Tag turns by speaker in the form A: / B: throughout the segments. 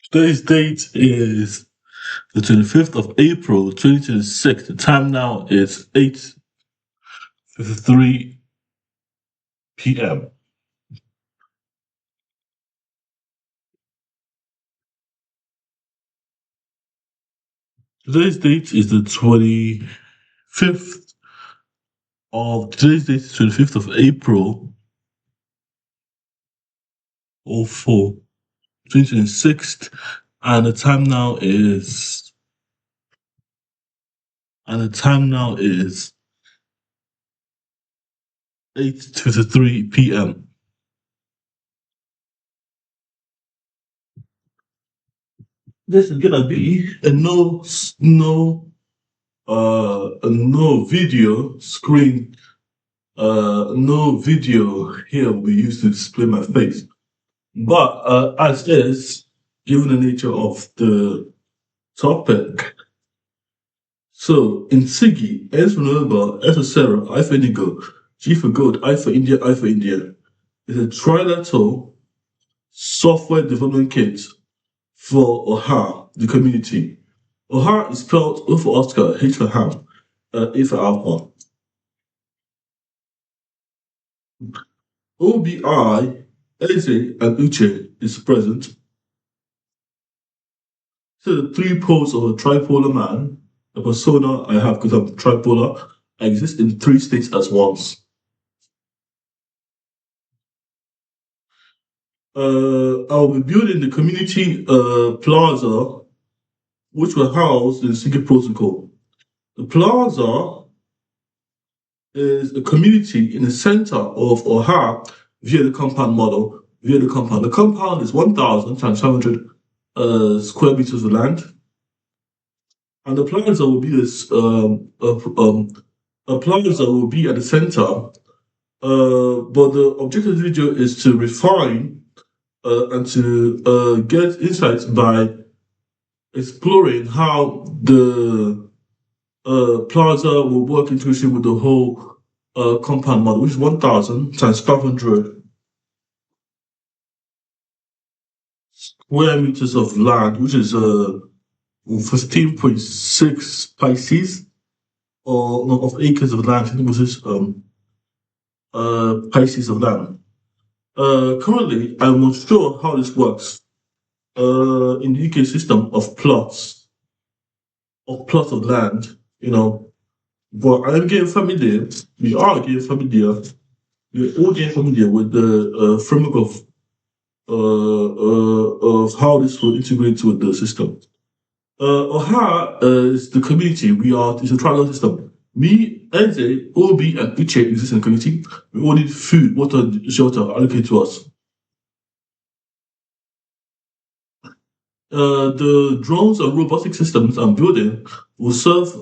A: Today's date is the 25th of April, 2026. The time now is 8:53 p.m. Today's date is the 25th today's date is 25th of April, 04, 2026, and the time now is 8:53 p.m. This is gonna be a no video screen. No video here will be used to display my face. But as is, given the nature of the topic, so in SIGI, S for November, S for Sarah, I for Indigo, G for Gold, I for India, I for India, is a trilateral software development kit for OHA, the community. OHA is spelled O for Oscar, H for Ham, A for Alpha. OBI, Eze, and Uche is present. So the three poles of a tripolar man, a persona I have because I'm tripolar, I exist in three states at once. I'll be building the community plaza, which will house the NSIGII protocol. The plaza is a community in the center of OHA via the compound model. The compound is 1,000 times 500 square meters of land, and the plaza will be this. A plaza will be at the center, but the objective of the video is to refine and to get insights by exploring how the plaza will work in conjunction with the whole compound model, which is 1,000 times 500 square meters of land, which is 15.6 Pisces, or no, of acres of land. I think it was this Pisces of land. Currently, I'm not sure how this works in the UK system of of land, but I'm getting familiar. We are getting familiar. We're all getting familiar with the framework of how this will integrate with the system. OHA is the community. It's a trial system. Me, Eze, Obi, and Uche exist in the community. We all need food, water, shelter allocated to us. The drones and robotic systems I'm building will serve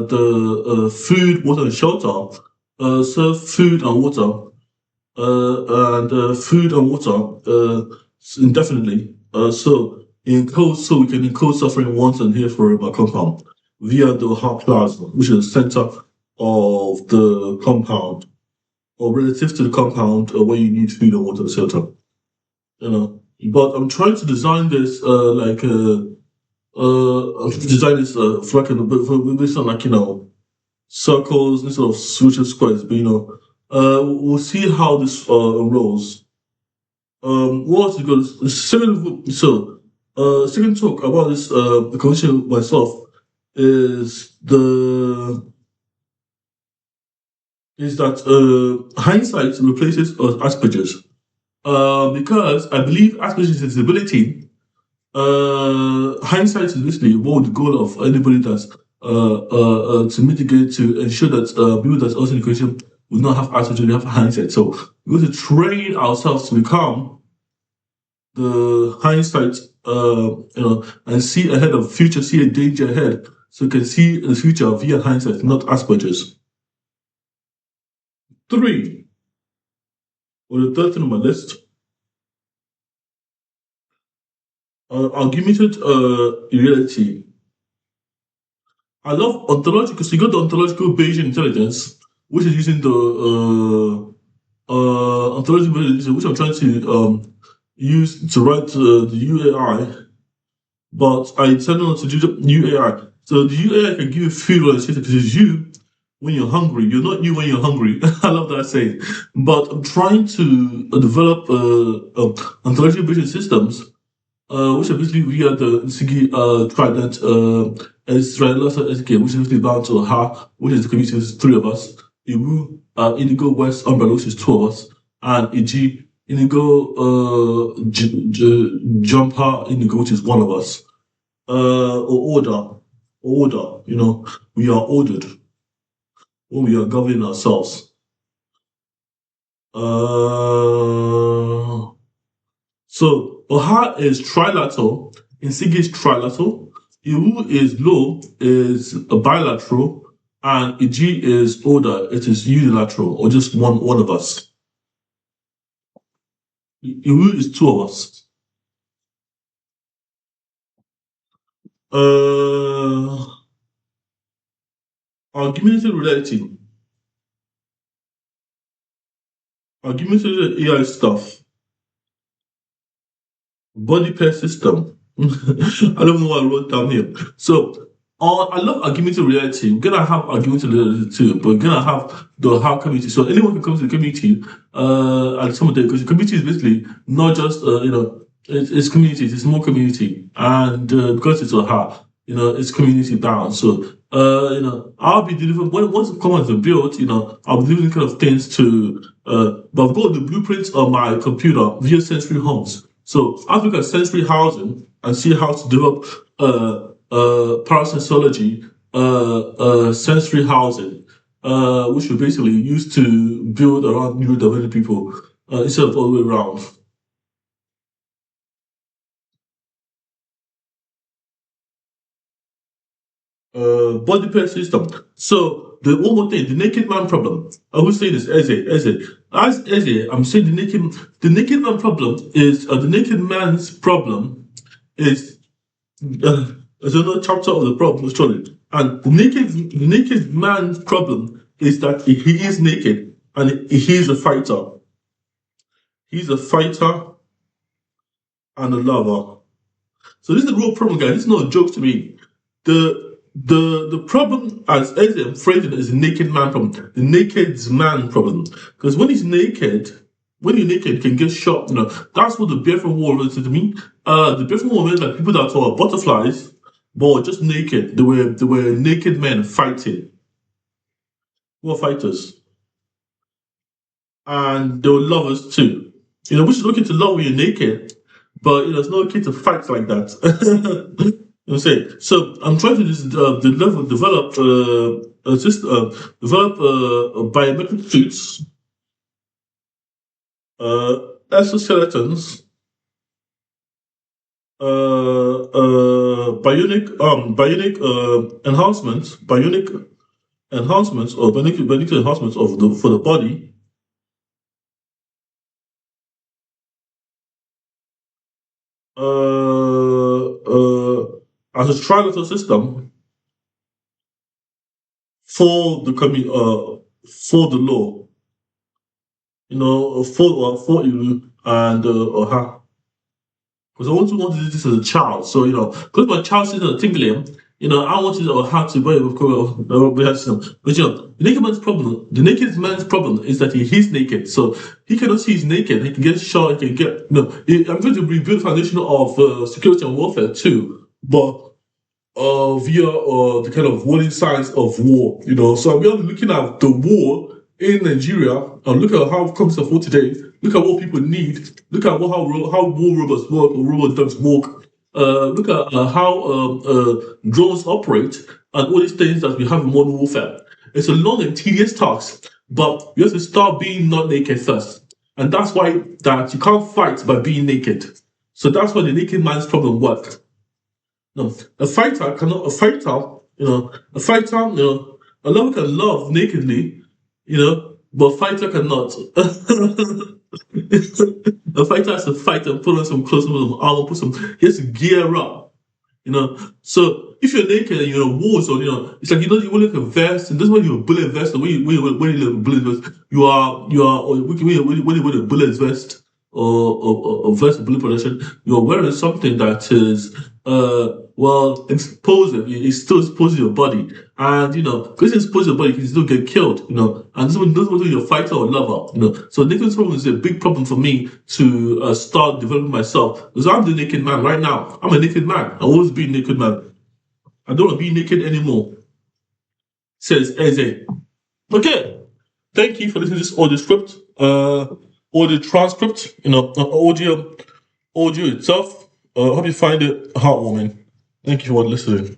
A: the food, water, and shelter, serve food and water, indefinitely. So we can encode suffering once and here for my compound via the heart plasma, which is the center of the compound, or relative to the compound where you need food and water and shelter. But I'm trying to design this for based on circles instead of switching squares. But we'll see how this rolls. What else is good? Second talk about this the conversation myself is that hindsight replaces Asperger's. Because I believe Asperger's disability, hindsight is basically what the goal of anybody that's to mitigate, to ensure that people that's also in the equation will not have Asperger's, they have hindsight. So we're going to train ourselves to become the hindsight, and see ahead of future, see a danger ahead, so you can see the future via hindsight, not Asperger's. 3, or the third thing on my list, augmented reality. I love ontological. So you got the ontological Bayesian intelligence, which is using the ontological Bayesian, which I'm trying to use to write the UAI but I decided not to do the new AI. So the new AI can give you food on the system because it's you when you're hungry. You're not you when you're hungry. I love that saying. But I'm trying to develop intelligent vision systems, which are basically via the NSIGII Trident as Trilateral SDK, which is basically bound to HA, which is the community, is three of us. Iwu, Indigo West Umbrella, which is two of us, and EG Indigo Jumper Indigo, which is one of us. Or order. We are ordered, or we are governing ourselves. So Oha is trilateral, NSIGII is trilateral, Iwu is law, is a bilateral, and Iji is order, it is unilateral, or just one of us. Iwu is two of us. Augmented reality. Augmented AI stuff. Body pair system. I don't know what I wrote down here. So, I love augmented reality. We're gonna have augmented reality too, but we're gonna have the how community. So anyone can come to the community at some of the because the community is basically not just it's community. It's more community, and because it's a how it's community bound. So I'll be delivering once the commons are built. I'll be delivering kind of things to. But I've got the blueprints on my computer via Sensory Homes. So I've looked at sensory housing and see how to develop parasensology, sensory housing, which we basically use to build around neurodivergent people instead of all the way around. Body pair system. So the one more thing, the naked man problem. I will say this, Eze. I'm saying the naked man problem is the naked man's problem is there's another chapter of the problem story. And the naked man's problem is that he is naked and he is a fighter. He's a fighter and a lover. So this is the real problem, guys. This is not a joke to me. The problem, as Ezra phrased it, is the naked man problem, the naked man problem. Because when you're naked, you can get shot. That's what the barefoot war is to me. The barefoot war meant like people that were butterflies, but were just naked. They were naked men fighting. Who were fighters, and they were lovers too. Which is okay to love when you're naked, but it's not okay to fight like that. I'm saying. So I'm trying to develop biometric suits, exoskeletons, bionic enhancements or bionic enhancements of the for the body. As a trilateral system for the for the law, for you and Oha. Because I want to do this as a child. So, because my child is a tingling, I wanted to have to buy with system. But the naked man's problem is that he is naked. So he cannot see he's naked. He can get shot, he can get I'm going to rebuild the foundation of security and warfare too. But via the kind of warning signs of war, So we are looking at the war in Nigeria and look at how it comes to war today. Look at what people need. Look at how war robots work or robot dogs work. Look at how drones operate and all these things that we have in modern warfare. It's a long and tedious task, but you have to start being not naked first. And that's why that you can't fight by being naked. So that's why the naked man's problem worked. No, a fighter cannot. A lover can love nakedly, but fighter cannot. A fighter has to fight and put on some clothes, put some armor, he has to gear up, So if you're naked and you're in a war zone, it's like you wear like a vest, and this one you're a bullet vest, or when you wear a bullet vest, you are when you wear a bullet vest or versus bullet protection, you're wearing something that is explosive. It's still exposing your body, and because it's exposing your body, you can still get killed. And this one doesn't matter if you're a fighter or lover. So naked problem is a big problem for me to start developing myself, because I'm the naked man right now. I'm a naked man. I always be a naked man. I don't want to be naked anymore. Says Eze. Okay. Thank you for listening to this audio script, audio transcript, audio itself. I hope you find it heartwarming. Thank you for listening.